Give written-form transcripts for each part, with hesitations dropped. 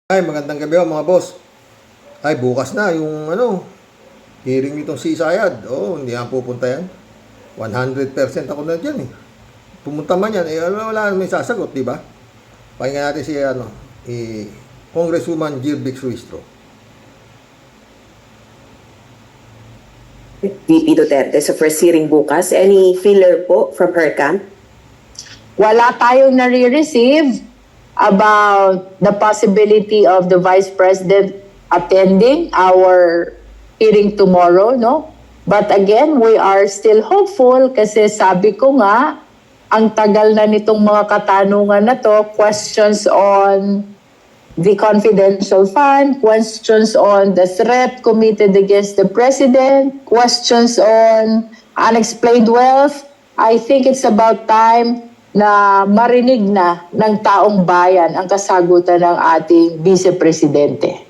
Ay, magandang gabi mga boss. Ay, bukas na yung hearing nitong si Isayad. Oo, hindi yan pupunta yan. 100% ako na dyan eh. Pumunta man yan, wala naman sasagot, di ba? Pakinggan natin si Congresswoman Jirbix Ruistro. VP Duterte sa first hearing bukas. Any filler po from her camp? Wala tayong nare-receive about the possibility of the Vice President attending our hearing tomorrow, no? But again, we are still hopeful kasi sabi ko nga, ang tagal na nitong mga katanungan na to, questions on the confidential fund, questions on the threat committed against the President, questions on unexplained wealth. I think it's about time na marinig na ng taong bayan ang kasagutan ng ating Vice Presidente.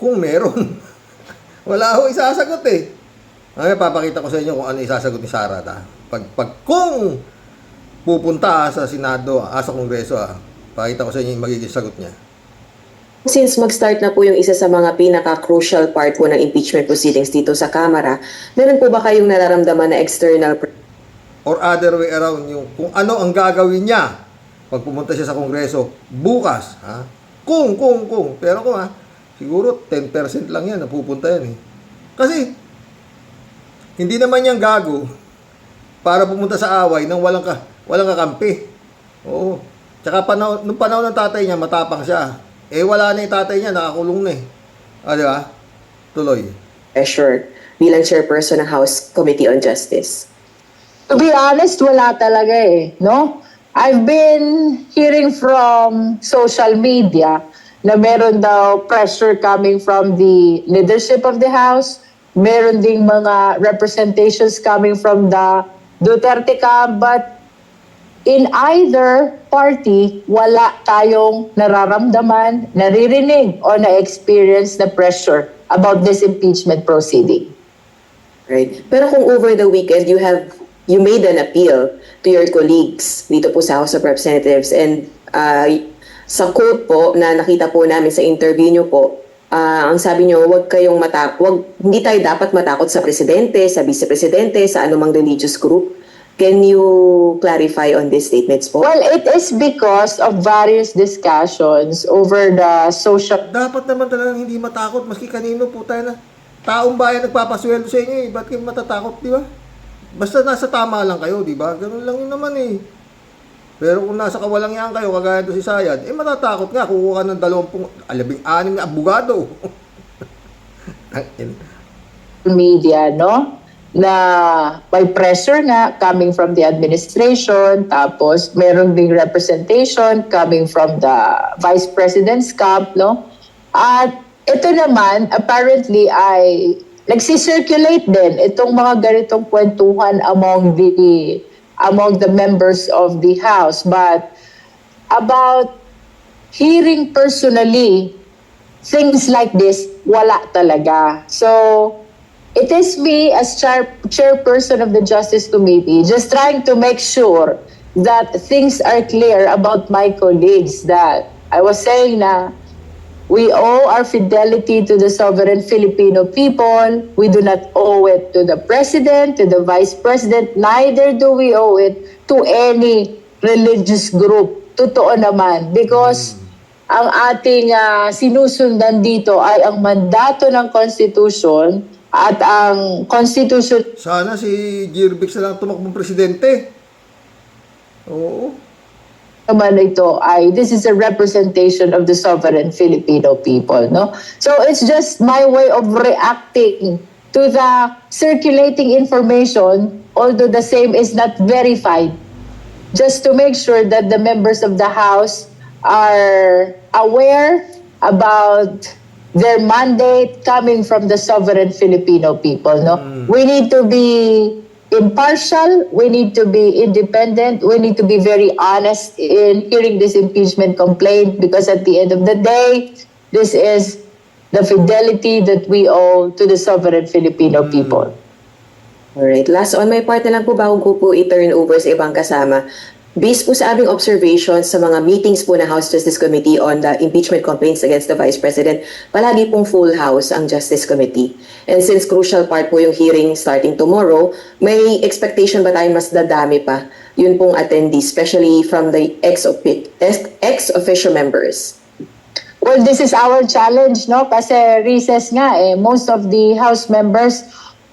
Kung meron, wala ho isasagot eh. Ay, papakita ko sa inyo kung ano isasagot ni Sara. Kung pupunta sa Senado, sa Kongreso, pakita ko sa inyo yung magiging sagot niya. Since mag-start na po yung isa sa mga pinaka-crucial part po ng impeachment proceedings dito sa Kamara, meron po ba kayong nararamdaman na external Or other way around, yung kung ano ang gagawin niya pag pumunta siya sa Kongreso bukas, ha? Kung. Pero siguro 10% lang yan na pupunta yan eh. Kasi, hindi naman yan gago para pumunta sa away nang walang kakampi. Oo. Tsaka nung panahon ng tatay niya, matapang siya. Eh, wala na yung tatay niya, nakakulong na eh. Di ba? Tuloy. pressure bilang chairperson ng House Committee on Justice? To be honest, wala talaga eh, no? I've been hearing from social media na meron daw pressure coming from the leadership of the House, meron ding mga representations coming from the Duterte camp, but in either party, wala tayong nararamdaman, naririnig, o na-experience na pressure about this impeachment proceeding. Right. Pero kung over the weekend you made an appeal to your colleagues dito po sa House of Representatives, and sa quote po na nakita po namin sa interview nyo po, ang sabi nyo, hindi tayo dapat matakot sa presidente, sa vice-presidente, sa anumang religious group. Can you clarify on these statements po? Well, it is because of various discussions over the social... Dapat naman talagang hindi matakot maski kanino po tayo na taong bayan nagpapasweldo sa inyo eh. Ba't kayo matatakot, di ba? Basta nasa tama lang kayo, di ba? Ganun lang yun naman eh. Pero kung nasa kawalangyaan kayo, kagaya to si Sayad, matatakot nga. Kukuha ka ng 16 na abogado. media, no? Na may pressure nga coming from the administration, tapos meron ding representation coming from the Vice President's camp, no? At ito naman, apparently, ay nagsisirculate din itong mga ganitong kwentuhan among the members of the House. But about hearing personally things like this, wala talaga. So, it is me as chairperson of the Justice Committee just trying to make sure that things are clear about my colleagues, that I was saying na we owe our fidelity to the sovereign Filipino people. We do not owe it to the President, to the Vice President, neither do we owe it to any religious group. Totoo naman, because ang ating sinusundan dito ay ang mandato ng Constitution, at ang Constitution... Sana si Jirbix na lang tumakbong presidente. Oo. naman ito ay, this is a representation of the sovereign Filipino people, no? So it's just my way of reacting to the circulating information, although the same is not verified, just to make sure that the members of the House are aware about their mandate coming from the sovereign Filipino people, no? We need to be impartial, we need to be independent, we need to be very honest in hearing this impeachment complaint, because at the end of the day, this is the fidelity that we owe to the sovereign Filipino people. Alright, last on my part na lang po bago ko po i-turn over sa ibang kasama. Based po sa aming observations sa mga meetings po ng House Justice Committee on the impeachment complaints against the Vice President, palagi pong full house ang Justice Committee. And since crucial part po yung hearing starting tomorrow, may expectation ba tayo mas dadami pa yun pong attendees, especially from the ex-officio members? Well, this is our challenge, no? Kasi recess nga most of the House members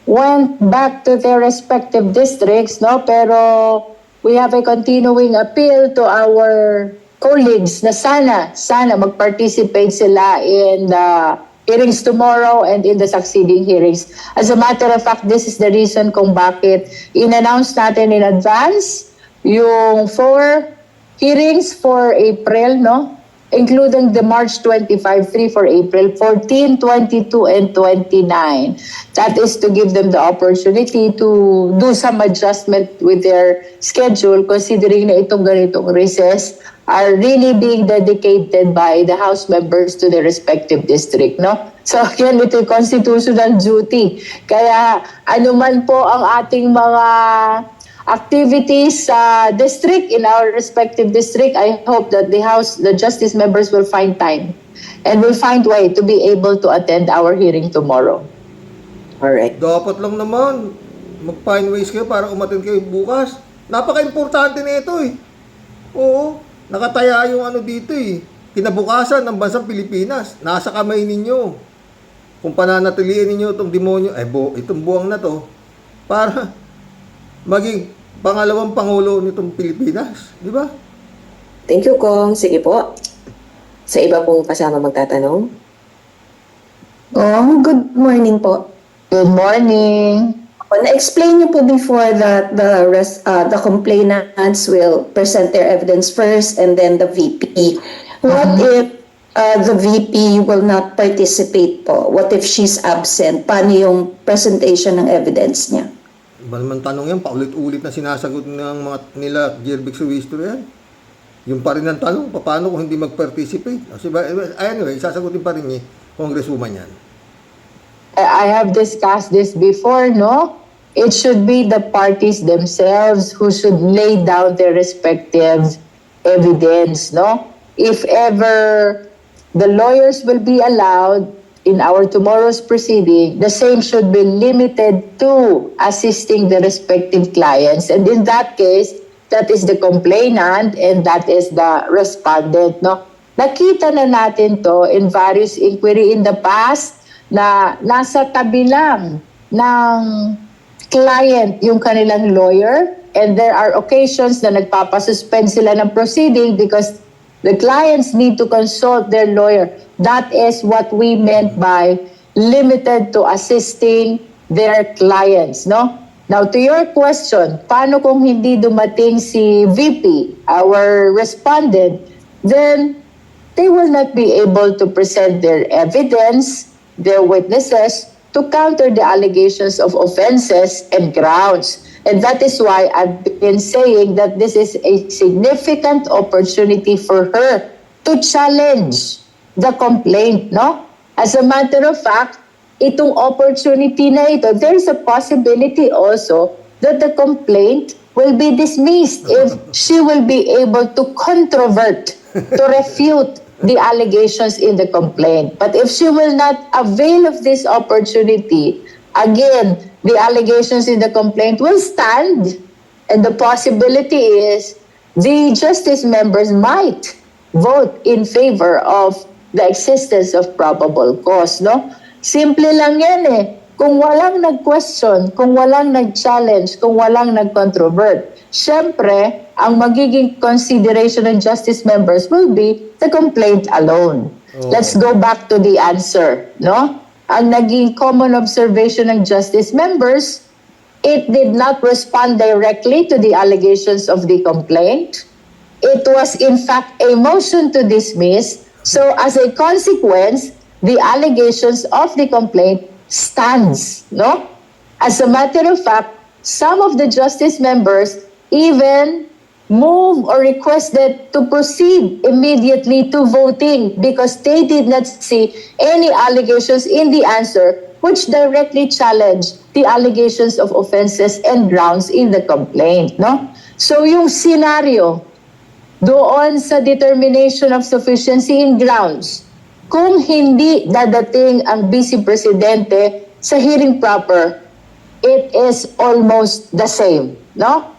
went back to their respective districts, no? Pero we have a continuing appeal to our colleagues na sana mag-participate sila in the hearings tomorrow and in the succeeding hearings. As a matter of fact, this is the reason kung bakit in-announce natin in advance yung 4 hearings for April, no? Including the March 25, 3 for April, 14, 22, and 29. That is to give them the opportunity to do some adjustment with their schedule, considering na itong ganitong recess are really being dedicated by the House members to their respective district, no? So again, ito yung constitutional duty. Kaya anuman po ang ating mga activities sa district, in our respective district, I hope that the Justice members will find time and will find way to be able to attend our hearing tomorrow. Alright. Dapat lang naman, mag-find ways kayo para umattend kayo bukas. Napaka-importante na ito eh. Oo, nakataya yung ano dito eh. Kinabukasan ng bansang Pilipinas. Nasa kamay ninyo. Kung pananatiliin ninyo itong demonyo, itong buwang na to, para maging pangalawang pangulo nitong Pilipinas, di ba? Thank you, Kong. Sige po. Sa iba pong kasama magtatanong. Good morning po. Good morning. Na-explain niyo po before that the complainants will present their evidence first and then the VP. What if the VP will not participate po? What if she's absent? Paano yung presentation ng evidence niya? Iba naman tanong yan, paulit-ulit na sinasagot ng mga nila Jervix Ruistro yan. Yung pa rin ang tanong, paano kung hindi mag-participate? Anyway, sasagutin pa rin niya, Congresswoman yan. I have discussed this before, no? It should be the parties themselves who should lay down their respective evidence, no? If ever the lawyers will be allowed in our tomorrow's proceeding, the same should be limited to assisting the respective clients. And in that case, that is the complainant and that is the respondent, no? Nakita na natin to in various inquiry in the past na nasa tabi lang ng client yung kanilang lawyer, and there are occasions na nagpapasuspend sila ng proceeding because the clients need to consult their lawyer. That is what we meant by limited to assisting their clients, no? Now, to your question, paano kung hindi dumating si VP, our respondent, then they will not be able to present their evidence, their witnesses, to counter the allegations of offenses and grounds. And that is why I've been saying that this is a significant opportunity for her to challenge the complaint, no? As a matter of fact, itong opportunity na ito, there is a possibility also that the complaint will be dismissed if she will be able to controvert, to refute the allegations in the complaint. But if she will not avail of this opportunity, again, the allegations in the complaint will stand, and the possibility is the justice members might vote in favor of the existence of probable cause, no? Simple lang yan eh. Kung walang nag-question, kung walang nag-challenge, kung walang nag-controvert, syempre, ang magiging consideration ng justice members will be the complaint alone. Let's go back to the answer, no? Ang naging common observation ng justice members, it did not respond directly to the allegations of the complaint. It was in fact a motion to dismiss. So as a consequence, the allegations of the complaint stands, no? As a matter of fact, some of the justice members even move or requested to proceed immediately to voting because they did not see any allegations in the answer which directly challenge the allegations of offenses and grounds in the complaint, no? So yung senaryo doon sa determination of sufficiency in grounds, kung hindi dadating ang Vice Presidente sa hearing proper, it is almost the same, no?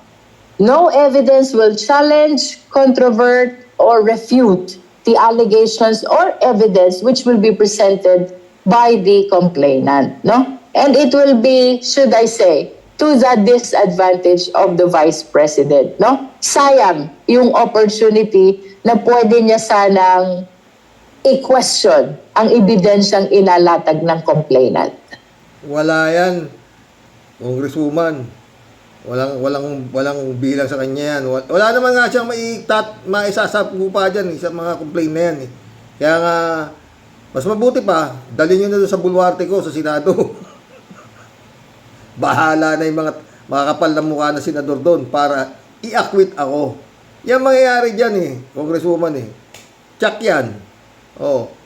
No evidence will challenge, controvert, or refute the allegations or evidence which will be presented by the complainant, no? And it will be, should I say, to the disadvantage of the Vice President, no? Sayang yung opportunity na pwede niya sanang i-question ang ebidensyang inalatag ng complainant. Wala yan, Congresswoman. Walang bilang sa kanya yan. Wala naman nga siyang maisasapupa dyan sa mga complaint na yan. Kaya nga, mas mabuti pa, dalhin nyo na doon sa bulwarte ko, sa Senado. Bahala na yung mga kapal na mukha na senador doon para i-acquit ako. Yan mangyayari dyan Congresswoman Check yan.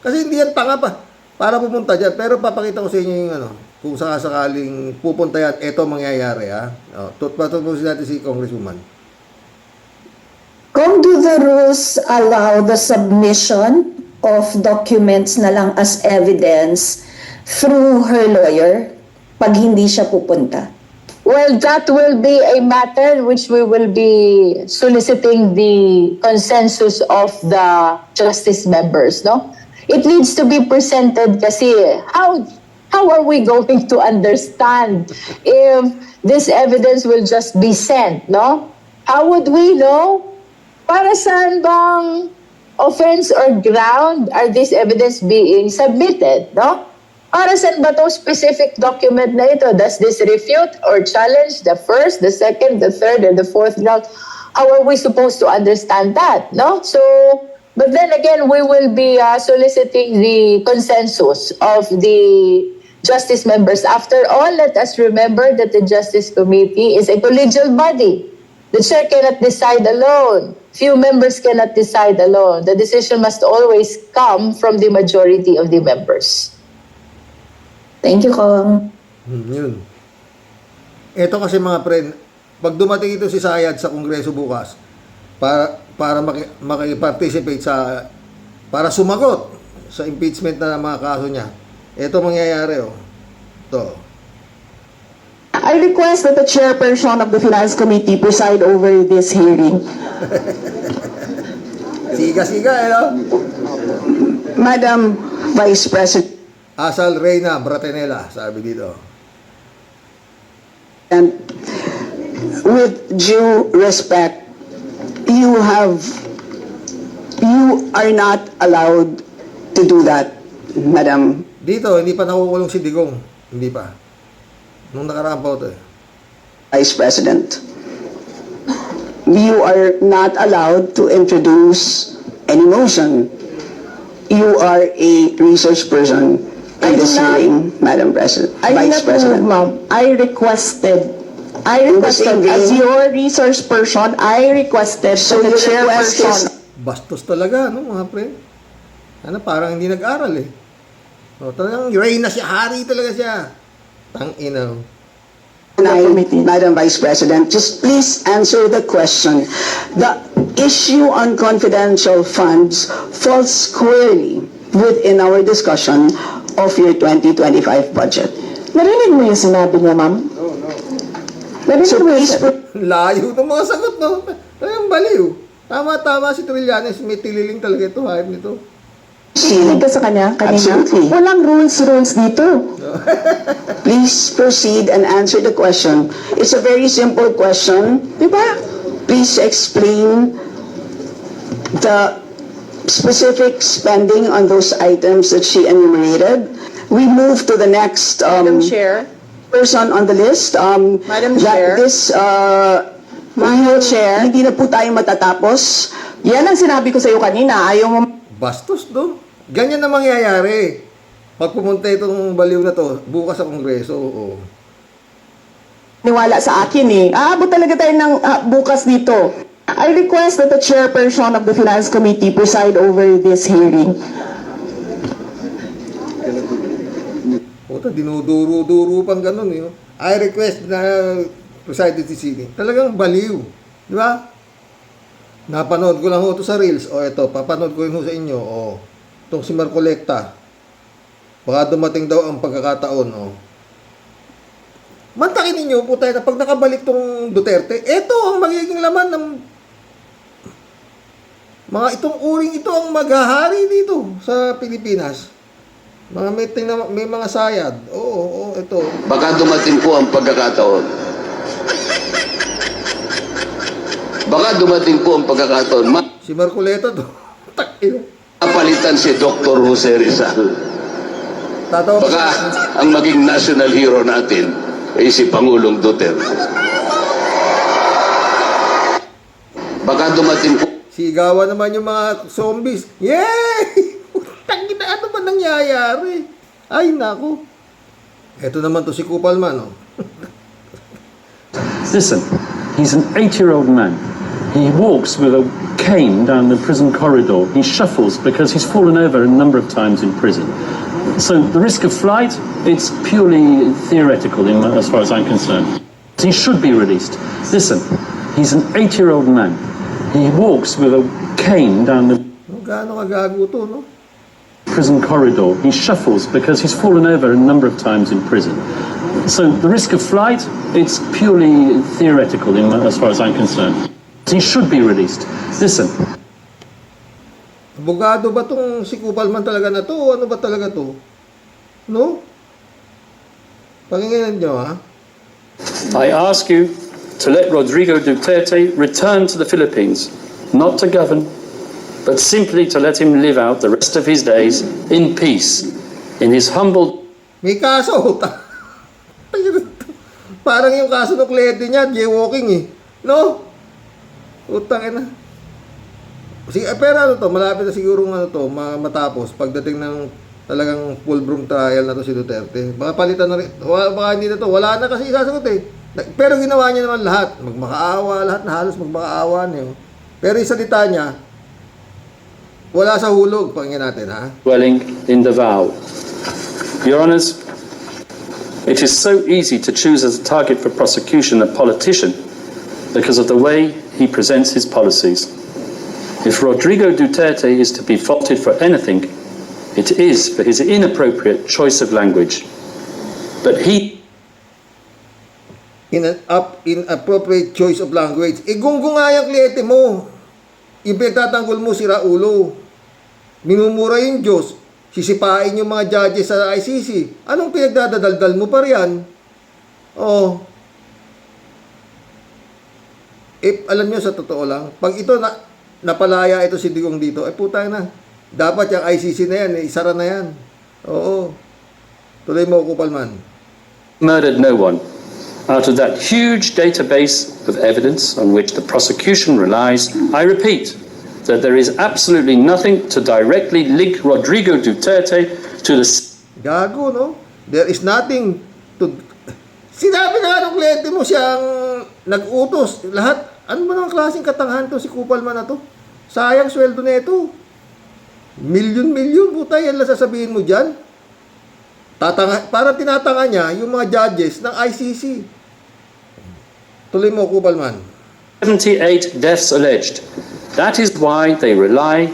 Kasi hindi yan tanga pa para pumunta dyan. Pero papakita ko sa inyo yung kung sakaling pupunta yan, eto mangyayari Tutpatusin natin si Congresswoman. Kung do the rules allow the submission of documents na lang as evidence through her lawyer pag hindi siya pupunta? Well, that will be a matter which we will be soliciting the consensus of the justice members, no? It needs to be presented kasi how are we going to understand if this evidence will just be sent, no? How would we know? Para saan bang offense or ground are this evidence being submitted, no? Para saan ba itong specific document na ito? Does this refute or challenge the first, the second, the third, and the fourth ground? How are we supposed to understand that, no? So, but then again, we will be soliciting the consensus of the justice members. After all, let us remember that the Justice Committee is a collegial body. The chair cannot decide alone. Few members cannot decide alone. The decision must always come from the majority of the members. Thank you, Kong. Yun. Ito kasi mga friend, pag dumating ito si Sayad sa Kongreso bukas, para maki-participate para sumagot sa impeachment na mga kaso niya, ito mangyayari Ito. I request that the chairperson of the Finance Committee preside over this hearing. Siga-siga Madam Vice President, Asal Reyna Bratenela, sabi dito. and with due respect, you are not allowed to do that, Madam Dito, hindi pa nakukulong si Digong. Hindi pa. Nung nakaraan pa ito Vice President. You are not allowed to introduce any motion. You are a research person in this hearing, Madam President, Vice President. Ma'am. I requested as your resource person, I requested So the your request chairperson. is Bastos talaga, mga pre. Parang hindi nag-aral talagang Reyna siya, hari talaga siya. Tangina. Madam Vice President, just please answer the question. The issue on confidential funds falls squarely within our discussion of your 2025 budget. Narinig mo yung sinabi niya, ma'am? Narinig So mo yung please, Layo ng mga sagot, Talagang baliw. Tama-tama si Trillanes, may tililing talaga ito, hype nito. Nakinig ka sa kanya kanina? Absolutely. Walang rules dito. please proceed and answer the question. It's a very simple question. Di ba? Please explain the specific spending on those items that she enumerated. We move to the next Madam Chair. person on the list. Madam Chair. Madam Chair. Hindi na po tayo matatapos. Yan ang sinabi ko sa iyo kanina. Ayaw mo Bastos, Ganyan na mangyayari. Pag pumunta itong baliw na to, bukas sa Kongreso, niwala sa akin Aabot talaga tayo ng bukas dito. I request that the chairperson of the Finance Committee preside over this hearing. dinuduro-duro pang ganun, I request na presided si Sini. Talagang baliw. Di ba? Napanood ko lang ho ito sa Reels. O ito, papanood ko yun ho sa inyo. O, itong si Marcolecta. Baka dumating daw ang pagkakataon. O. Mantakin ninyo po tayo na pag nakabalik tong Duterte, ito ang magiging laman ng mga itong uring ito ang maghahari dito sa Pilipinas. Mga may mga sayad. Oo, ito. Baka dumating po ang pagkakataon. Baka dumating po ang pagkakataon. Si Marcoleta to. Takino. Mapalitan si Dr. Jose Rizal. Tatawa pa Baka siya. ang maging national hero natin ay si Pangulong Duterte. Baka dumating po. Sigawan naman yung mga zombies. Yay! Tangina, ano ba nangyayari? Ay, nako. Ito naman to si Kupalman, oh. Listen, he's an 80-year-old man. He walks with a cane down the prison corridor. He shuffles because he's fallen over a number of times in prison. So the risk of flight, it's purely theoretical as far as I'm concerned. He should be released. Listen, he's an 80-year-old man. He walks with a cane down the Gaano kagago to, no? prison corridor. He shuffles because he's fallen over a number of times in prison. So the risk of flight, it's purely theoretical as far as I'm concerned. He should be released. Listen, Abogado ba tong si Kupalman talaga na to? O ano ba talaga to? No? Pakinggan nyo, ha? I ask you to let Rodrigo Duterte return to the Philippines, not to govern, but simply to let him live out the rest of his days in peace, in his humble May kaso. Parang yung kaso ng kliyente niya, jaywalking eh. No? Utang ina. Pero ano to, malapit na siguro matapos pagdating ng talagang full-blown trial na to si Duterte. Baka palitan na rin. Baka hindi na to. Wala na kasi isasagot eh. Pero ginawa niya naman lahat. Magmakaawa, lahat na halos magmakaawa niyo. Pero yung salita niya, wala sa hulog. Pakinggan natin, ha? dwelling in Davao. Your Honours, it is so easy to choose as a target for prosecution a politician because of the way he presents his policies. If Rodrigo Duterte is to be faulted for anything, it is for his inappropriate choice of language. But he Inappropriate choice of language. Gunggo nga yung kliyente mo. Yung pinagtatanggol mo, sira ulo. Minumura yung Diyos. Sisipain yung mga judges sa ICC. Anong pinagdadadaldal mo pa riyan? Oh. Alam nyo, sa totoo lang, pag ito napalaya ito si Digong dito, putang na. Dapat yung ICC na yan, isara na yan. Oo. Tuloy mo, Kupalman. murdered no one. Out of that huge database of evidence on which the prosecution relies, I repeat that there is absolutely nothing to directly link Rodrigo Duterte to the Gago, no? There is nothing to... Sinabi na nga ng kliyente mo siyang nag-utos. Lahat, ano ba ng klaseng katangahan to si Kupalman na to? Sayang sweldo na ito. Milyon-milyon, puta, yan lang sasabihin mo dyan. Para tinatanga niya yung mga judges ng ICC. Tuloy mo, Kupalman. 78 deaths alleged. That is why they rely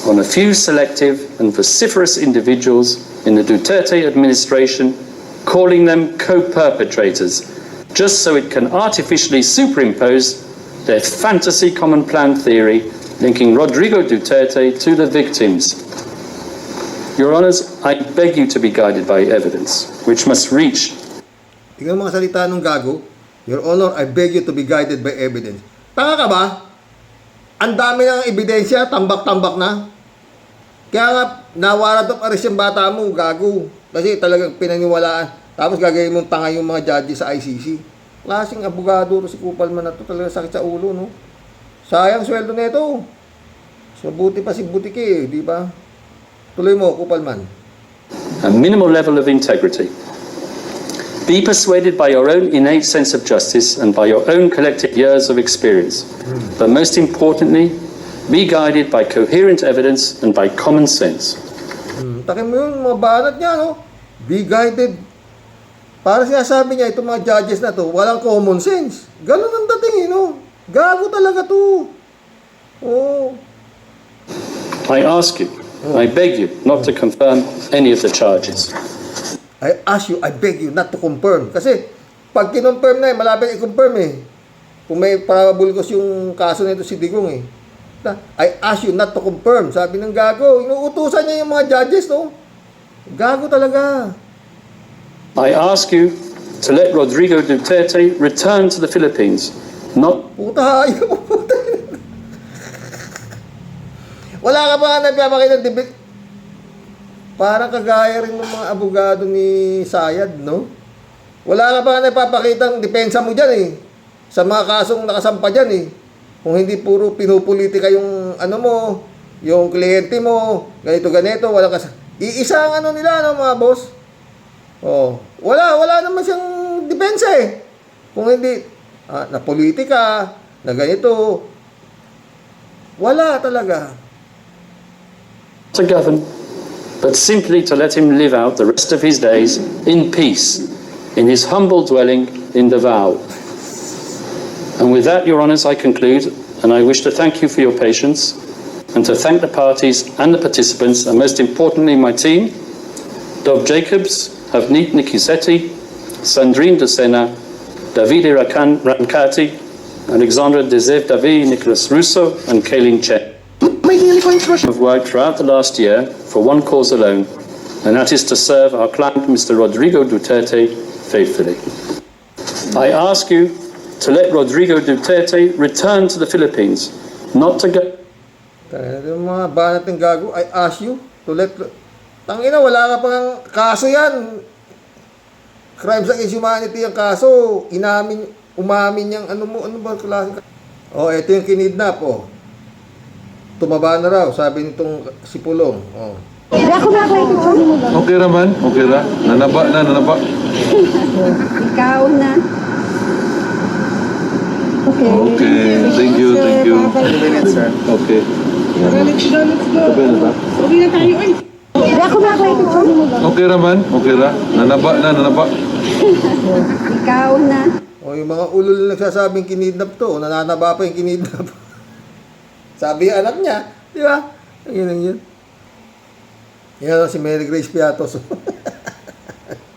on a few selective and vociferous individuals in the Duterte administration, calling them co-perpetrators, just so it can artificially superimpose their fantasy common plan theory linking Rodrigo Duterte to the victims. Your Honours, I beg you to be guided by evidence, which must reach. Tingnan mga salita ng gago. Your Honor, I beg you to be guided by evidence. Tanga ka ba? Ang dami ng ebidensya, tambak-tambak na. Kaya nga, nawarat of arrest yung bata mo, gago. Kasi talagang pinaniwalaan. Tapos gagawin mong tanga yung mga judges sa ICC. Klaseng abogado to si Kupalman na to. Talagang sakit sa ulo, no? Sayang sweldo na ito. So, buti pa si Butiki, di ba? Tuloy mo, Kupalman. A minimal level of integrity. Be persuaded by your own innate sense of justice and by your own collective years of experience. But most importantly, be guided by coherent evidence and by common sense. Takin mo yung mga banat niya, no? Be guided. Para sinasabi niya, itong mga judges na to, walang common sense. Ganun ang dating, no? Gago talaga to. Oh. I ask you, I beg you not to confirm any of the charges. I ask you, I beg you not to confirm. Kasi, pag kinonfirm na malapit i-confirm Kung may probable cause yung kaso nito si Digong I ask you not to confirm. Sabi ng gago, inuutusan niya yung mga judges, no? Gago talaga. I ask you to let Rodrigo Duterte return to the Philippines, not Puta, ayaw. Wala ka ba nagpapakita ng debate? Parang kagaya rin ng mga abogado ni Sayad, no? Wala ka ba nagpapakita ng depensa mo dyan sa mga kasong nakasampa dyan Kung hindi puro pinupolitika yung ano mo, yung kliyente mo, ganito, wala ka iisa ang ano nila, no, mga boss? Oh, wala naman siyang depensa Kung hindi na politika, na ganito, wala talaga. to govern, but simply to let him live out the rest of his days in peace, in his humble dwelling in Davao. And with that, Your Honours, I conclude, and I wish to thank you for your patience, and to thank the parties and the participants, and most importantly, my team, Dov Jacobs, Havneet Nikisetti, Sandrine De Sena, Davide Rancati, Alexandra Dezev Davi, Nicholas Russo, and Kaylin Chen. Have worked throughout the last year for one cause alone, and that is to serve our client, Mr. Rodrigo Duterte, faithfully. I ask you to let Rodrigo Duterte return to the Philippines, not to go. Yung mga banat ng gago, I ask you to let... Tangina, wala ka pang kaso yan. Crimes against humanity ang kaso. Umamin yung ano ba klase? Ito yung kinidnap, Tumaba na raw, sabi nitong si Pulong. Okay naman, okay na. Nanaba. Ikaw na. Okay, thank you. 20 minutes, sir. Okay. Let's go. Okay na ba? Uwi na tayo, ay! Okay naman, okay na. Nanaba. Ikaw na. Yung mga ulol na nagsasabing kinidnap to, nananaba pa yung kinidnap. Sabi yung anak niya, di ba? Yun. Yan si Mary Grace Piatos.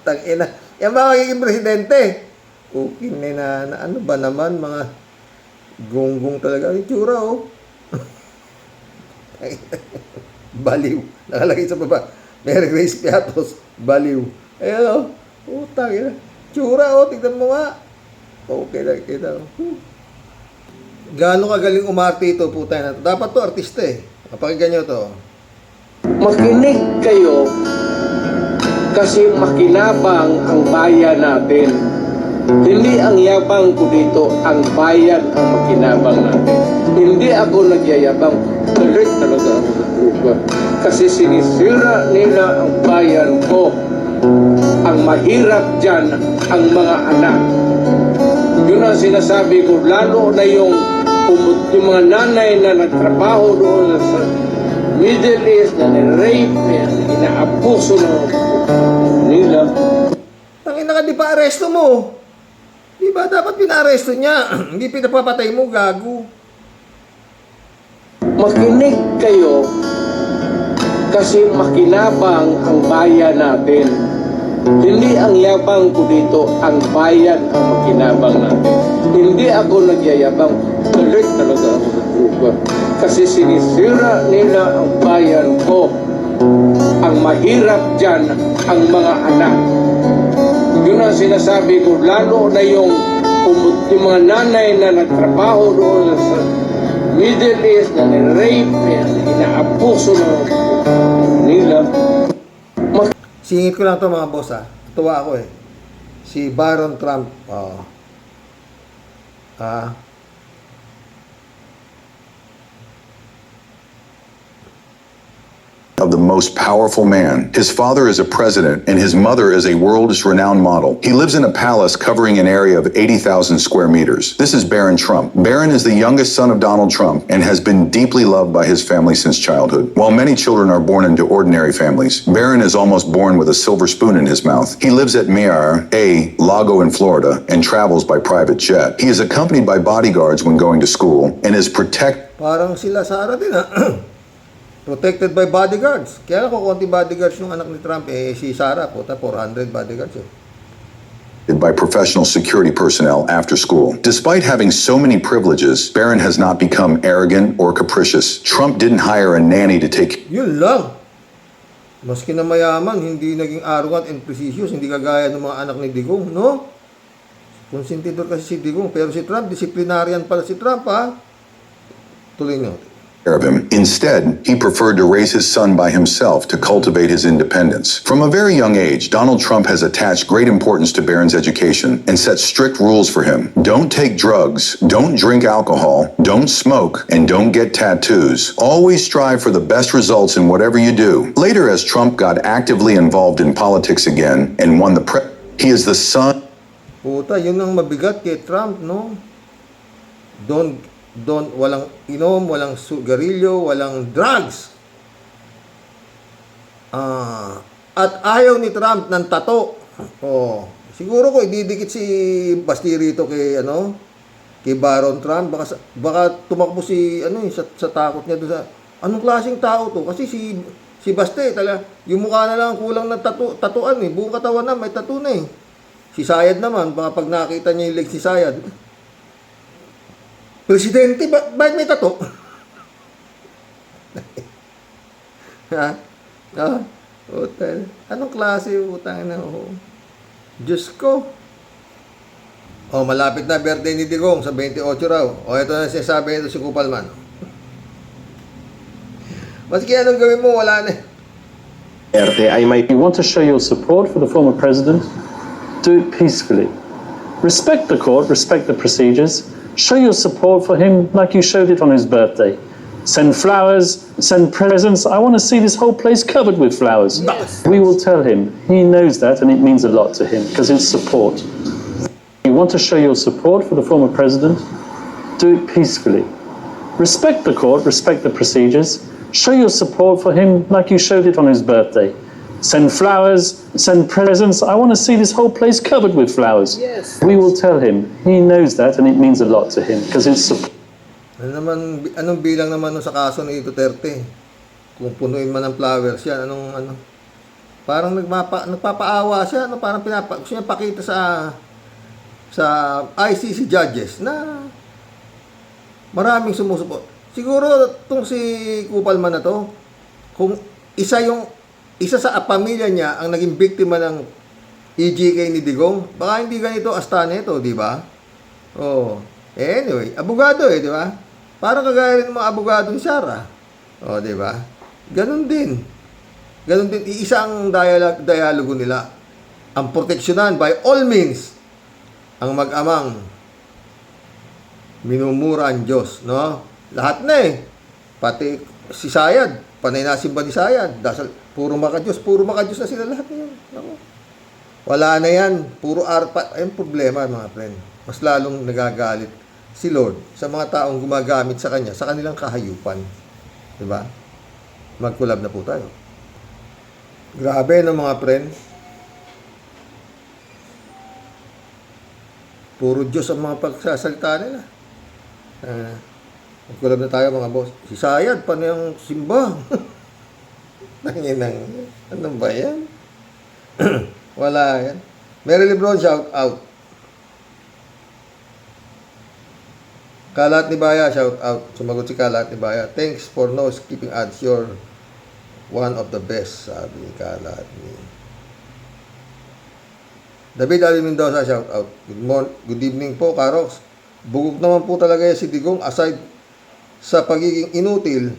Tangina. Yan ba magiging presidente? Okay na ano ba naman, mga gonggong talaga. Ang tsura, Baliw. Nakalagay sa baba. Mary Grace Piatos, baliw. Ayan, tangina. Tsura, tignan mo nga. Okay na, kita. Gaano kagaling umarte ito, puta na to. Dapat to artista Pakinggan nyo to. Makinig kayo kasi makinabang ang bayan natin. Hindi ang yabang ko dito, ang bayan ang makinabang natin. Hindi ako nagyayabang. Galit talaga ako sa trupa. Kasi sinisira nila ang bayan ko. Ang mahirap dyan, ang mga anak. Yun ang sinasabi ko, lalo na yung mga nanay na nagtrabaho doon sa Middle East, na ni-rape, inaabuso na nila. Tangina ka, di pa aresto mo? Di ba dapat pina-aresto niya? Hindi pinapapatay mo, gago. Makinig kayo kasi makinabang ang bayan natin. Hindi ang yabang ko dito, ang bayan ang makinabang natin. Hindi ako nagyayabang. Galit talaga ako sa trupa. Kasi sinisira nila ang bayan ko. Ang mahirap dyan, ang mga anak. Yun ang sinasabi ko, lalo na yung mga nanay na nagtrabaho doon sa Middle East, na ni-rape, inaabuso na nila. Singit ko lang to mga boss Tuwa ako Si Baron Trump. of the most powerful man. His father is a president and his mother is a world-renowned model. He lives in a palace covering an area of 80,000 square meters. This is Barron Trump. Barron is the youngest son of Donald Trump and has been deeply loved by his family since childhood. While many children are born into ordinary families, Barron is almost born with a silver spoon in his mouth. He lives at Miramar, Lago in Florida, and travels by private jet. He is accompanied by bodyguards when going to school and is protected Parang sila Sara din ha. Protected by bodyguards. Kaya lang kung konti bodyguards yung anak ni Trump, si Sara, puta 400 bodyguards yun. by professional security personnel after school. Despite having so many privileges, Barron has not become arrogant or capricious. Trump didn't hire a nanny to take Yun lang. Maski na mayaman, hindi naging arrogant and precious, hindi kagaya ng mga anak ni Digong, no? Konsentidor kasi si Digong, pero si Trump, disciplinarian pala si Trump, ha? Tuloy nyo. care of him. Instead, he preferred to raise his son by himself to cultivate his independence. From a very young age, Donald Trump has attached great importance to Barron's education and set strict rules for him. Don't take drugs, don't drink alcohol, don't smoke, and don't get tattoos. Always strive for the best results in whatever you do. Later, as Trump got actively involved in politics again and won the he is the son Puta, yun ang mabigat kay Trump, no? Walang inom, walang sugarilyo, walang drugs. At ayaw ni Trump ng tato. Oh, siguro ko ididikit si Basti rito kay kay Baron Trump, baka tumakbo si sa takot niya doon sa anong klaseng tao to? Kasi si Basti talaga yung mukha na lang kulang ng tatuan eh. Buong katawan na may tattoo na eh. Si Sayad naman, baka pag nakita niya yung legs ni Sayad, Presidente, bakit may tato? Ha? Utang. Anong klase utang na? Diyos ko. Malapit na birthday ni Digong sa 28 raw. Ito na sinasabi nito si Kupalman. Maski anong gawin mo, wala na. You want to show your support for the former president? Do it peacefully. Respect the court, respect the procedures. Show your support for him like you showed it on his birthday. Send flowers, send presents. I want to see this whole place covered with flowers. Yes. We will tell him. He knows that and it means a lot to him because it's support. You want to show your support for the former president? Do it peacefully. Respect the court, respect the procedures. Show your support for him like you showed it on his birthday. Send flowers, send presents. I want to see this whole place covered with flowers. Yes. We will tell him. He knows that and it means a lot to him because it's support. Anong bilang naman sa kaso ni Duterte? Kung punuin man ng flowers yan, parang nagpapaawa siya, parang gusto niya pakita sa ICC judges na maraming sumusuport. Siguro itong si Kupalman na to, kung isa sa pamilya niya ang naging biktima ng EJK ni Digong, baka hindi ganito asta nito, di ba? Anyway, abogado di ba? Parang kagaya rin ng mga abogado ni Sara. Di ba? Ganun din. Iisa ang dialogo nila. Ang proteksyonan by all means ang mag-amang minumura ang Diyos, no? Lahat na pati si Sayad, panay nasimba ni Sayad, puro makadiyos na sila lahat ngayon. Wala na yan, puro arpa. Ayun problema mga friend. Mas lalong nagagalit si Lord sa mga taong gumagamit sa Kanya, sa kanilang kahayupan. Diba? Mag-collab na po tayo. Grabe no mga friend. Puro Diyos ang mga pagsasalita nila. Mag-collab na tayo mga boss. Si Sayad, paano yung simba? Ano ba yan? Wala yan. Mary Lebron, shout out. Kalat ni Baya, shout out. Sumagot si Kalat ni Baya. Thanks for no skipping ads. You're one of the best, sabi ni Kalat ni David Ali Mendoza, shout out. Good evening po, Karox. Bugog naman po talaga si Digong aside sa pagiging inutil.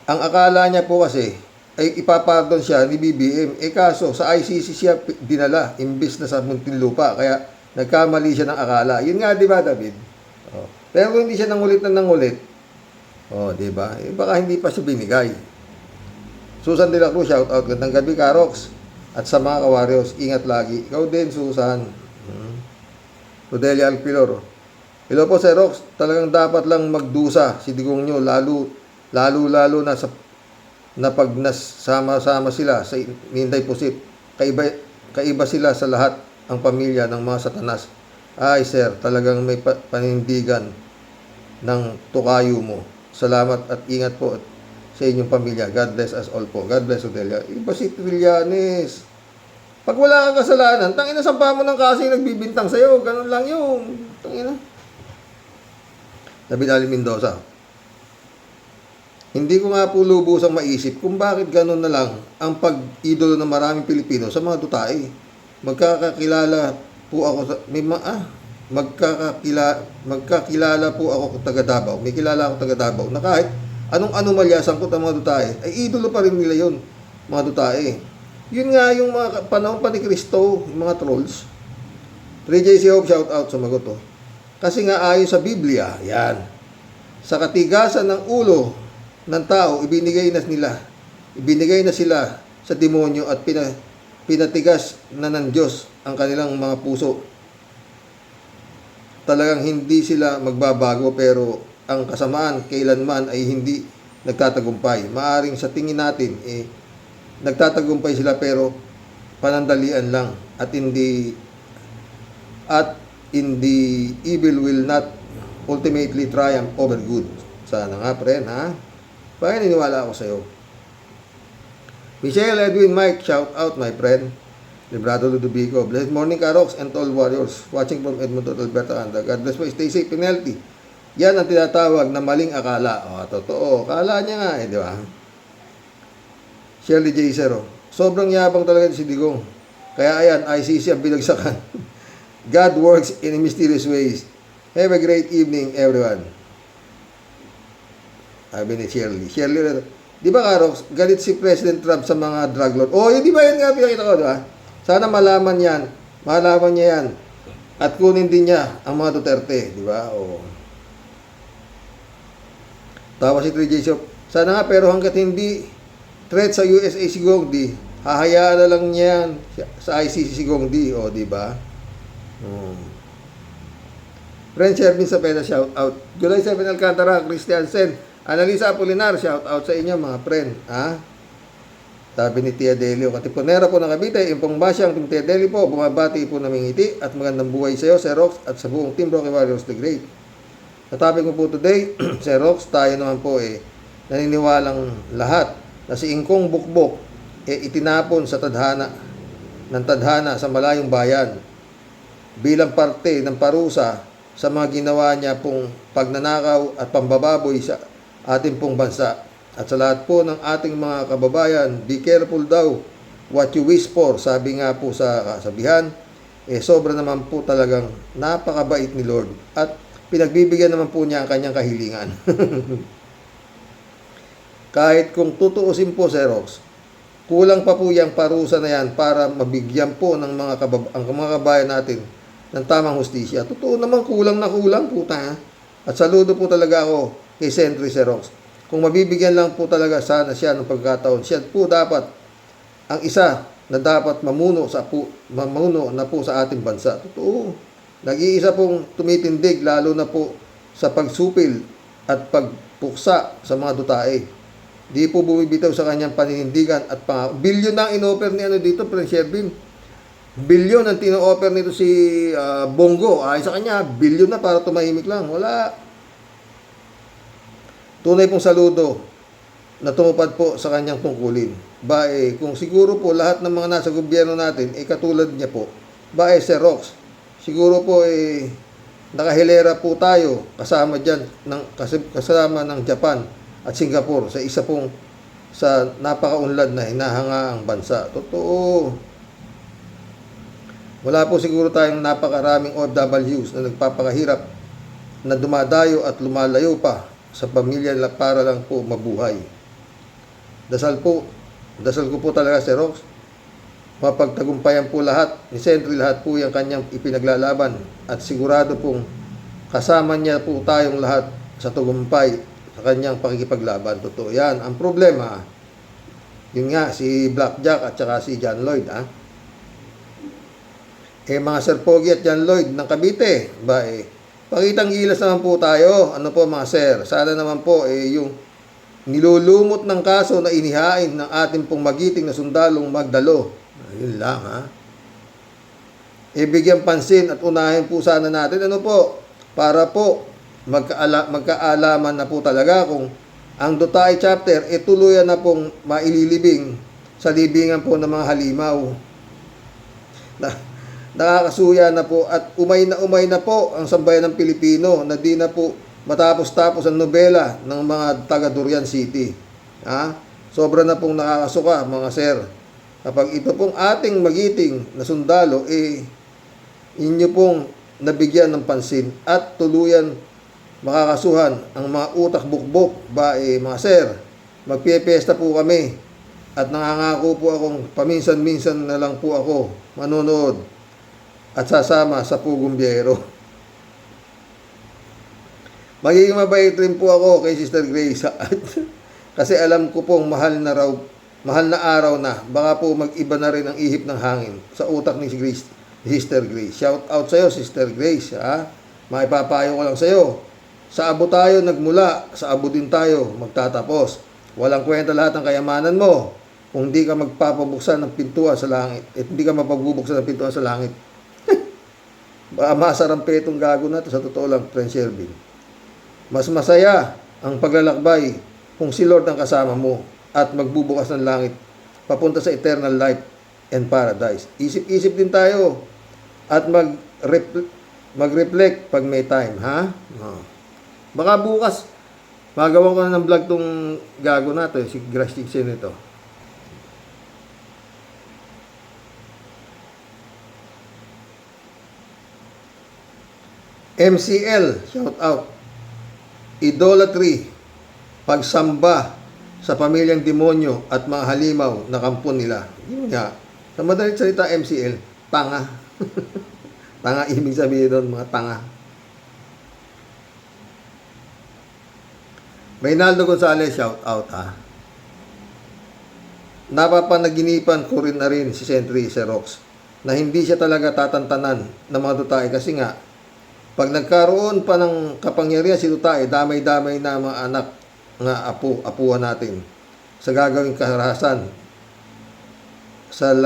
Ang akala niya po kasi ay ipapardon siya ni BBM. Kaso sa ICC siya dinala imbis na sa Muntinlupa. Kaya nagkamali siya ng akala. Yun nga, di ba, David? Pero kung hindi siya nangulit, di ba? Baka hindi pa siya binigay. Susan De La Cruz, shout out. Gandang gabi, Karox. At sa mga kawaryos, ingat lagi. Ikaw din, Susan. Rodelia Alpilor. Hello po, Sir Rox. Talagang dapat lang magdusa si Digong nyo, lalo na sa na pag nasama-sama sila sa Ninday Pusit. Kaiba sila sa lahat ang pamilya ng mga satanas. Ay, sir, talagang may panindigan ng tukayo mo. Salamat at ingat po sa inyong pamilya. God bless us all po. God bless Odelia. Iba si Trillanes. Pag wala kang kasalanan, tangina, sampa mo ng kasi nagbibintang sa'yo. Ganun lang yun. Tangina. David Ali Mendoza. Hindi ko nga po lubusang maisip kung bakit ganun na lang ang pag-idolo ng maraming Pilipino sa mga dutae. Magkakakilala po ako sa magkakilala po ako taga Davao. May kilala ako taga Davao na kahit anong anomalya sangkot ang mga dutae, ay idolo pa rin nila yun, mga dutae. Yun nga yung mga panahon pa ni Cristo, yung mga trolls. 3JC Hope, shout out, sumagot to. Kasi nga ayon sa Biblia, yan, sa katigasan ng ulo ng tao, ibinigay na sila sa demonyo at pinatigas na ng Diyos ang kanilang mga puso. Talagang hindi sila magbabago, pero ang kasamaan kailanman ay hindi nagtatagumpay. Maaring sa tingin natin, nagtatagumpay sila pero panandalian lang at the evil will not ultimately triumph over good. Sana nga, friend, ha? Bakit niniwala ako sa'yo? Michelle Edwin Mike, shout out, my friend. Librado Ludovico. Blessed morning, Karox and all warriors. Watching from Edmonton, Alberta, Canada. God bless po. Stay safe and healthy. Yan ang tinatawag na maling akala. Totoo. Akala niya nga, di ba? Shirley J. Zero. Sobrang yabang talaga si Digong. Kaya ayan, ICC ang binagsakan. God works in mysterious ways. Have a great evening, everyone. Sabi ni Shirley. Shirley, di ba, Karox, galit si President Trump sa mga drug lord? Di ba yan nga pinakita ko, di ba? Sana malaman niya yan. At kunin din niya ang mga Duterte, di ba? Tawa si 3J Shop. Sana nga, pero hanggat hindi threat sa USA si Gongdi, hahayaan na lang niyan sa ICC si Gongdi, di ba? Friend Shervin Sapeda, shout out. July 7 Alcantara, Christian Sen, Analisa Apolinar, shout out sa inyo mga friend, ha? Sabi ni Tia Delio, Katipunera po ng Cavite, Impong Basyang, Team Tia Delio po, bumabati po ng ngiti at magandang buhay sa iyo, Sir Rox, at sa buong Team Rocky Warriors the Great. Sa topic ko po today, Sir Rox, tayo naman po naniniwalang lahat na si Ingkong Bukbok itinapon sa tadhana sa malayong bayan bilang parte ng parusa sa mga ginawa niya pong pagnanakaw at pambababoy sa ating pong bansa. At sa lahat po ng ating mga kababayan, be careful daw what you wish for. Sabi nga po sa kasabihan, sobra naman po talagang napakabait ni Lord. At pinagbibigyan naman po niya ang kanyang kahilingan. Kahit kung tutuusin po, Sir Rox, kulang pa po yung parusa na yan para mabigyan po ng mga kababayan natin ng tamang hustisya. Totoo naman, kulang na kulang po tayo. At saludo po talaga ako kay Sentry, Sir Rox. Kung mabibigyan lang po talaga sana siya ng pagkataon, siya po dapat ang isa na dapat mamuno na po sa ating bansa. Totoo. Nag-iisa pong tumitindig lalo na po sa pagsupil at pagpuksa sa mga dutae. Di po bumibitaw sa kanyang paninindigan at bilyon na in-offer ni dito, Prince Shervin. Bilyon ang tino-offer nito si Bongo. Sa kanya, bilyon na para tumahimik lang. Wala. Tunay pong saludo na tumupad po sa kanyang tungkulin. Kung siguro po lahat ng mga nasa gobyerno natin katulad niya po, Sir Rox, siguro po nakahilera po tayo kasama ng Japan at Singapore sa isa pong sa napakaunlad na hinahangaang bansa. Totoo. Wala po siguro tayong napakaraming OFWs na nagpapakahirap na dumadayo at lumalayo pa sa pamilya para lang po mabuhay. Dasal ko po talaga, Sir Rox, mapagtagumpayan po lahat ni Sentry, lahat po yung kanyang ipinaglalaban at sigurado pong kasama niya po tayong lahat sa tagumpay sa kanyang pakikipaglaban. Totoo yan. Ang problema, Yun nga, si Blackjack at saka si John Lloyd, ha? Mga Sir Pogi at John Lloyd ng Cavite, ba pakitang gilas naman po tayo. Ano po mga sir? Sana naman po yung nilulumot ng kaso na inihain ng ating pong magiting na sundalong Magdalo. Yun lang, ha? Bigyan pansin at unahin po sana natin, ano po, para po magkaalaman na po talaga kung ang Dutay chapter tuluyan na pong maililibing sa libingan po ng mga halimaw. Nakakasuya na po at umay na po ang sambayan ng Pilipino na di na po matapos-tapos ang nobela ng mga taga Durian City. Ha? Sobra na pong nakakasuka mga sir. Kapag ito pong ating magiting na sundalo, inyo pong nabigyan ng pansin at tuluyan makakasuhan ang mga utak bukbok ba mga sir. Magpipiesta po kami at nangangako po akong paminsan-minsan na lang po ako manonood at sasama sa Pugong Biyero. Magiging mabait rin po ako kay Sister Grace kasi alam ko pong mahal na araw na, baka po mag-iba na rin ang ihip ng hangin sa utak ni Sister Grace. Shout out sa'yo, Sister Grace, ha? Maipapayo ko lang sa'yo. Sa abo tayo nagmula, sa abo din tayo magtatapos. Walang kwenta lahat ng kayamanan mo kung di ka magpapabuksan ng pintuan sa langit at hindi ka mapagbubuksan ng pintuan sa langit. Baka masarampe itong gago na ito, sa totoo lang, Friend Shelby. Mas masaya ang paglalakbay kung si Lord ang kasama mo at magbubukas ng langit papunta sa eternal life and paradise. Isip-isip din tayo at mag-reflect pag may time, ha? Baka bukas magawa ko na ng vlog tong gago na to, si Grace Dixon ito. MCL, shout out. Idolatry, pagsamba sa pamilyang demonyo at mga halimaw na kampon nila. Yun nga. Sa madaling salita, MCL, tanga. Tanga, ibig sabihin doon, mga tanga. Maynaldo Gonzales, shout out, ha. Napapanaginipan ko rin na rin si Sentry Xerox na hindi siya talaga tatantanan ng mga Dutay kasi nga pag nagkaroon pa ng kapangyarihan si Dutay, damay-damay na mga anak nga apuan natin sa gagawing kaharasan sa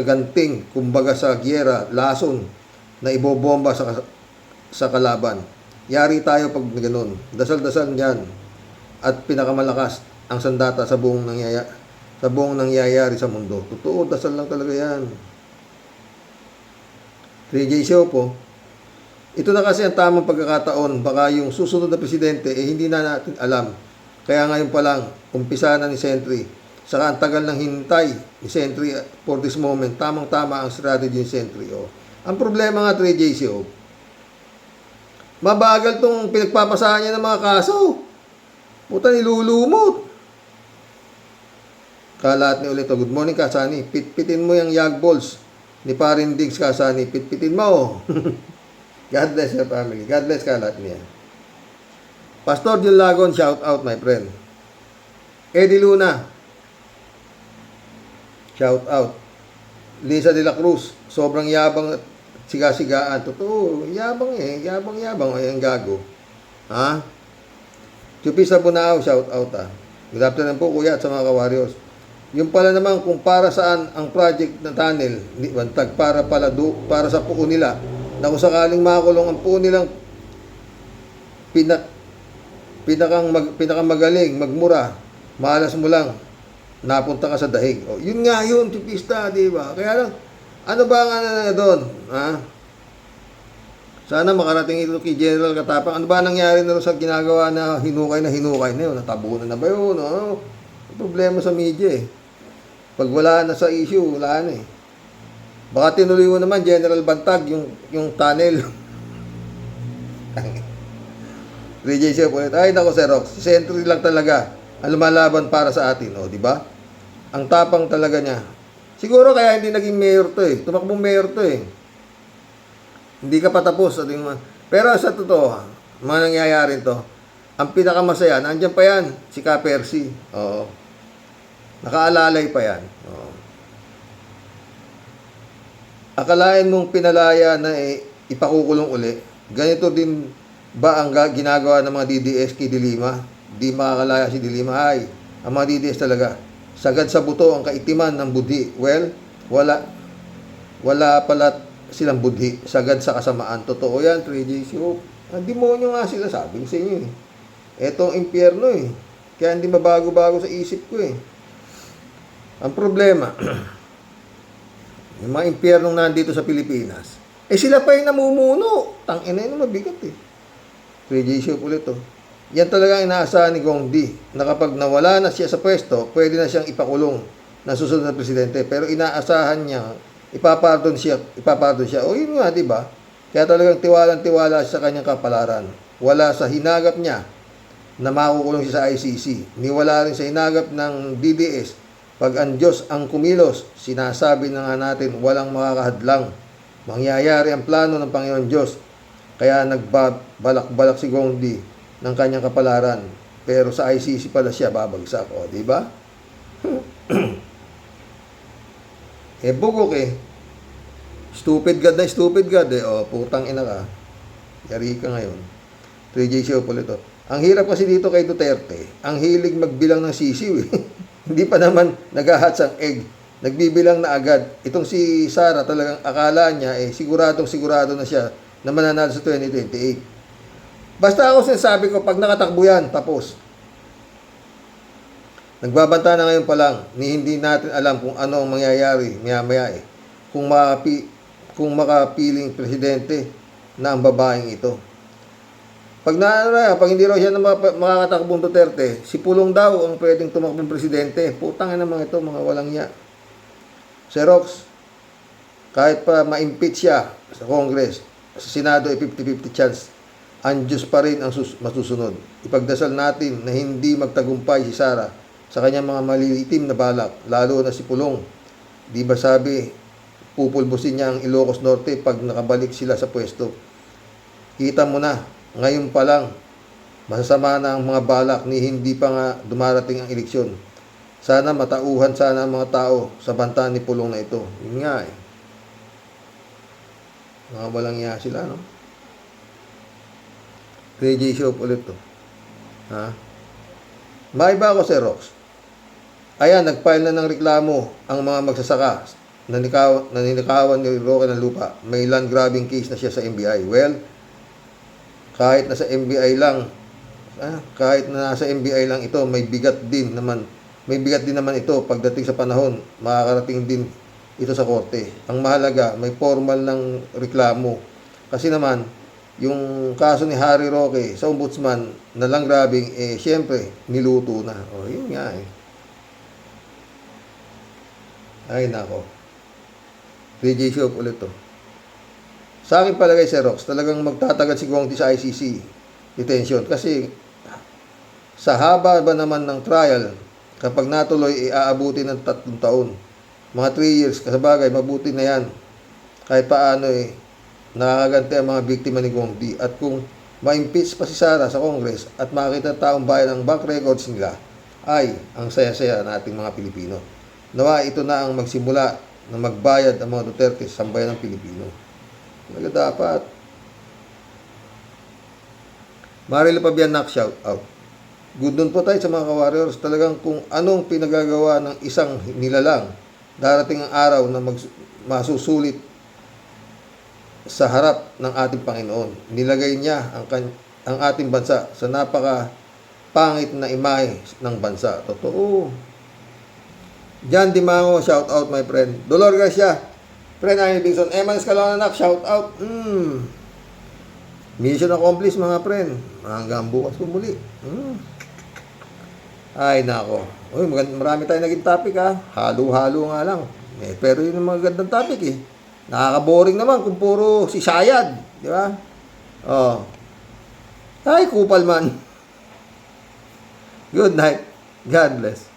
ganting, kumbaga sa gyera, lason na ibobomba sa kalaban. Yari tayo pag ganoon. Dasal-dasal yan at pinakamalakas ang sandata sa buong nangyayari sa mundo. Totoo, dasal lang talaga yan. 3J Show po. Ito na kasi ang tamang pagkakataon, baka yung susunod na presidente hindi na natin alam. Kaya ngayon pa lang, umpisa na ni Sentry. Saka ang tagal ng hintay ni Sentry for this moment, tamang-tama ang strategy ni Sentry. Ang problema nga 3JC, mabagal tong pinagpapasahan niya ng mga kaso. Puta, nilulumot. Kalat ni ulit, good morning Kasani, pitpitin mo yung yag balls ni Parin Diggs Kasani, pitpitin mo. God bless your family. God bless ka lahat niya. Pastor Jun Lagon, shout out my friend. Eddie Luna, shout out. Lisa de la Cruz, sobrang yabang at siga-sigaan. Totoo, yabang yabang. Ay, ang gago. Ha? Chupisa Bunao, shout out, ha. Good afternoon po kuya at sa mga ka-warriors. Yung pala naman kung para saan ang project ng tunnel, bantag para sa puo nila. Na kung sakaling makulong ang po nilang pinakang magaling, magmura, malas mo lang, napunta ka sa dahig. Yun nga yun, tipista, di ba? Kaya lang, ano ba ang na doon? Ha? Sana makarating ito kay General Katapang. Ano ba nangyari na sa ginagawa na hinukay na yun? Natabunan na ba yun? Ano? Problema sa media eh. Pag wala na sa issue, wala na eh. Baka tinuloy mo naman, General Bantag, yung tunnel. 3J Chef ulit. Ay, nako, Xerox. Si Sentry lang talaga ang lumalaban para sa atin. Di ba? Ang tapang talaga niya. Siguro kaya hindi naging mayor to eh. Tumakbong mayor to eh. Hindi ka patapos. Pero sa totoo, mga nangyayari to, ang pinakamasaya, nandiyan pa yan, si Ka Percy. Oo. Nakaalalay pa yan. Akalain mong pinalaya na ipakukulong uli. Ganito din ba ang ginagawa ng mga DDS kay Dilima? Di makakalaya si Dilima. Ay, ang mga DDS talaga. Sagad sa buto ang kaitiman ng budhi. Well, wala pala silang budhi. Sagad sa kasamaan. Totoo yan, 3JC. Ang demonyo nga sila, sabi ko sa inyo eh. Eto ang impyerno eh. Kaya hindi mabago-bago sa isip ko eh. Ang problema, yung mga impyernong nandito sa Pilipinas, sila pa yung namumuno. Tangina yun, mabigat eh. 3JC ulit oh. Yan talaga ang inaasahan ni Gong Di, na kapag nawala na siya sa pwesto, pwede na siyang ipakulong na susunod na presidente. Pero inaasahan niya, ipapardon siya. O yun nga, di ba? Kaya talagang tiwalang-tiwala siya sa kanyang kapalaran. Wala sa hinagap niya na makukulong siya sa ICC. Niwala rin sa hinagap ng DDS. Pag ang Diyos ang kumilos, sinasabi na nga natin walang makakahadlang. Mangyayari ang plano ng Panginoon Diyos. Kaya nagbalak-balak si Gong Di ng kanyang kapalaran. Pero sa ICC pala siya babagsak. O, di ba? Bugok eh. Stupid God eh. O, putang ina ka. Yari ka ngayon. 3JC Opolito. Ang hirap kasi dito kay Duterte. Ang hilig magbilang ng sisiw eh. Hindi pa naman nag-hatch ang egg. Nagbibilang na agad. Itong si Sara talagang akala niya sigurado na siya na mananalo sa 2028. Basta ako sinasabi ko, pag nakatakbo yan, tapos. Nagbabanta na ngayon pa lang, hindi natin alam kung ano ang mangyayari maya-maya eh. Kung makapiling presidente na ang babaeng ito. Pag hindi raw siya na makakatakbong Duterte, si Pulong daw ang pwedeng tumakbong presidente. Putang ina mga ito, mga walang niya. Xerox, kahit pa ma-impeach siya sa Congress, sa Senado ay 50-50 chance. Ang Diyos pa rin ang masusunod. Ipagdasal natin na hindi magtagumpay si Sara sa kanyang mga malilitim na balak, lalo na si Pulong. Di ba sabi, pupulbusin niya ang Ilocos Norte pag nakabalik sila sa pwesto. Kita mo na, ngayon pa lang, masasama na ang mga balak ni hindi pa nga dumarating ang eleksyon. Sana matauhan sana ang mga tao sa banta ni Pulong na ito. Yun nga eh. Mga walang iya sila, no? 3J Shop ulit to. Ha? Maiba ako, Sir Rox. Ayan, nag-file na ng reklamo ang mga magsasaka na ninikawan ni Roque ng lupa. May land grabbing case na siya sa NBI. Well, kahit nasa NBI lang, ito, may bigat din naman ito pagdating sa panahon, makakarating din ito sa korte. Ang mahalaga, may formal ng reklamo. Kasi naman, yung kaso ni Harry Roque sa ombudsman na lang grabbing, syempre, niluto na. O, yun nga eh. Ay, nako. 3J Shop ulit to. Sa akin palagay, Sir Rox, talagang magtatagal si Gong Di sa ICC detention. Kasi sa haba ba naman ng trial, kapag natuloy, aabuti ng 3 taon. Mga 3 years, kasabagay, mabuti na yan. Kahit paano nakakaganti ang mga biktima ni Gong Di. At kung ma-impeach pa si Sara sa Congress at makita taong bayan ang bank records nila, ay ang saya-saya nating mga Pilipino. Nawa ito na ang magsimula na magbayad ang mga Duterte sa sambayan ng Pilipino. Talaga dapat. Marilo Pabianak, shout out. Good nun po tayo sa mga ka-warriors. Talagang kung anong pinagagawa ng isang nilalang, darating ang araw na masusulit sa harap ng ating Panginoon. Nilagay niya ang ating bansa sa napaka-pangit na imahe ng bansa. Totoo. Jan Dimango, shout out my friend. Dolor Garcia, friend Arnie Dixon. Eman Escalonanak, shout out. Mission accomplished mga friend. Hanggang bukas po muli. Ay nako. Uy, marami tayong naging topic ha. Halo-halo nga lang. Pero yun ang mga gandang topic eh. Nakaka-boring naman kung puro si Sayad. Di ba? Oh. Ay, kupal man. Good night. God bless.